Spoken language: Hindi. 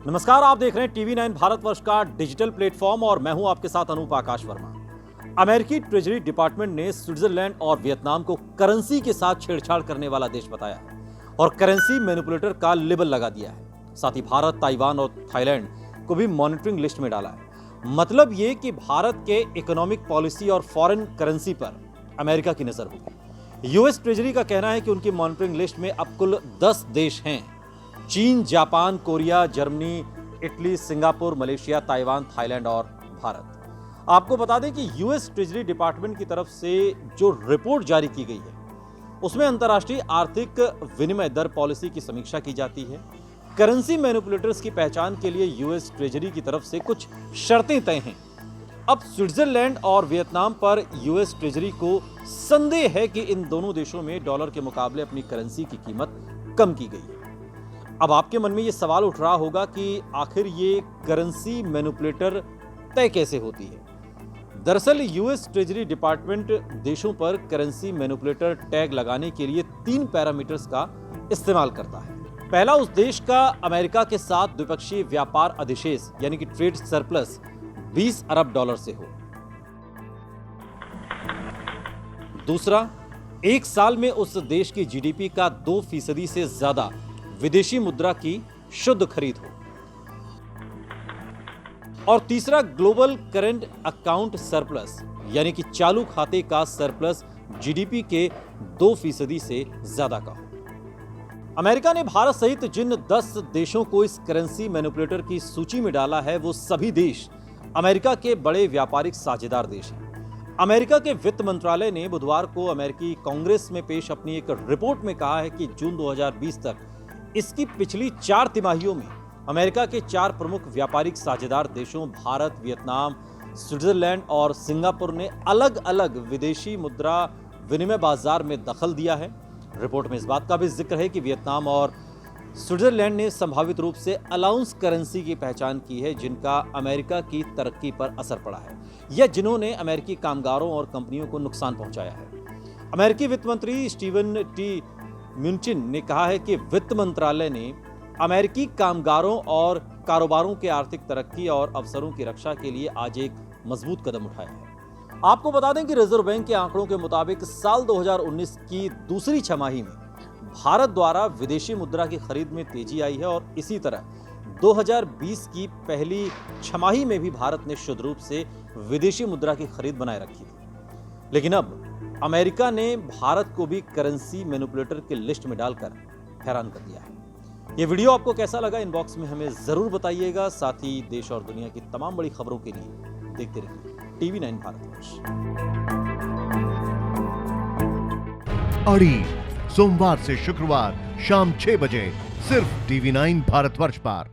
नमस्कार, आप देख रहे हैं टीवी 9 भारतवर्ष का डिजिटल प्लेटफॉर्म और मैं हूं आपके साथ अनूप आकाश वर्मा। अमेरिकी ट्रेजरी डिपार्टमेंट ने स्विट्जरलैंड और वियतनाम को करेंसी के साथ छेड़छाड़ करने वाला देश बताया है और करेंसी मैनिपुलेटर का लेबल लगा दिया है। साथ ही भारत, ताइवान और थाईलैंड को भी मॉनिटरिंग लिस्ट में डाला है। मतलब ये कि भारत के इकोनॉमिक पॉलिसी और फॉरेन करेंसी पर अमेरिका की नजर होगी। यूएस ट्रेजरी का कहना है कि उनकी मॉनिटरिंग लिस्ट में अब कुल 10 देश हैं: चीन, Japan, Korea, Germany, Italy, Singapore, Malaysia, Taiwan, Thailand और भारत। आपको बता दें कि यूएस ट्रेजरी डिपार्टमेंट की तरफ से जो रिपोर्ट जारी की गई है उसमें अंतर्राष्ट्रीय आर्थिक विनिमय दर पॉलिसी की समीक्षा की जाती है। करेंसी मैनिपुलेटर्स की पहचान के लिए यूएस ट्रेजरी की तरफ से कुछ शर्तें तय हैं। अब स्विट्जरलैंड और वियतनाम पर यूएस ट्रेजरी को संदेह है कि इन दोनों देशों में डॉलर के मुकाबले अपनी करेंसी की कीमत कम की गई है। अब आपके मन में यह सवाल उठ रहा होगा कि आखिर ये करेंसी मैनिपुलेटर तय कैसे होती है। दरअसल यूएस ट्रेजरी डिपार्टमेंट देशों पर करेंसी मैनिपुलेटर टैग लगाने के लिए 3 पैरामीटर्स का इस्तेमाल करता है। पहला, उस देश का अमेरिका के साथ द्विपक्षीय व्यापार अधिशेष यानी कि ट्रेड सरप्लस 20 अरब डॉलर से हो। दूसरा, एक साल में उस देश की जीडीपी का 2% से ज्यादा विदेशी मुद्रा की शुद्ध खरीद हो। और तीसरा, ग्लोबल करंट अकाउंट सरप्लस यानी कि चालू खाते का सरप्लस जीडीपी के 2% से ज्यादा का हो। अमेरिका ने भारत सहित जिन 10 देशों को इस करेंसी मैनिपुलेटर की सूची में डाला है वो सभी देश अमेरिका के बड़े व्यापारिक साझेदार देश हैं। अमेरिका के वित्त मंत्रालय ने बुधवार को अमेरिकी कांग्रेस में पेश अपनी एक रिपोर्ट में कहा है कि जून 2020 तक इसकी पिछली 4 तिमाहियों में अमेरिका के 4 प्रमुख व्यापारिक साझेदार देशों भारत, वियतनाम, स्विट्जरलैंड और सिंगापुर ने अलग अलग विदेशी मुद्रा विनिमय बाजार में दखल दिया है। रिपोर्ट में इस बात का भी जिक्र है कि वियतनाम और स्विट्जरलैंड ने संभावित रूप से अलाउंस करेंसी की पहचान की है जिनका अमेरिका की तरक्की पर असर पड़ा है या जिन्होंने अमेरिकी कामगारों और कंपनियों को नुकसान पहुंचाया है। अमेरिकी वित्त मंत्री स्टीवन टी म्यूचिन ने कहा है कि वित्त मंत्रालय ने अमेरिकी कामगारों और कारोबारों के आर्थिक तरक्की और अवसरों की रक्षा के लिए आज एक मजबूत कदम उठाया है। आपको बता दें कि रिजर्व बैंक के आंकड़ों के मुताबिक साल 2019 की दूसरी छमाही में भारत द्वारा विदेशी मुद्रा की खरीद में तेजी आई है और इसी तरह 2020 की पहली छमाही में भी भारत ने शुद्ध रूप से विदेशी मुद्रा की खरीद बनाए रखी थी। लेकिन अब अमेरिका ने भारत को भी करेंसी मैनिपुलेटर की लिस्ट में डालकर हैरान कर दिया है। यह वीडियो आपको कैसा लगा, इनबॉक्स में हमें जरूर बताइएगा। साथ ही देश और दुनिया की तमाम बड़ी खबरों के लिए देखते रहिए टीवी 9 भारतवर्ष। अड़ी सोमवार से शुक्रवार शाम 6 बजे सिर्फ टीवी 9 भारतवर्ष पर।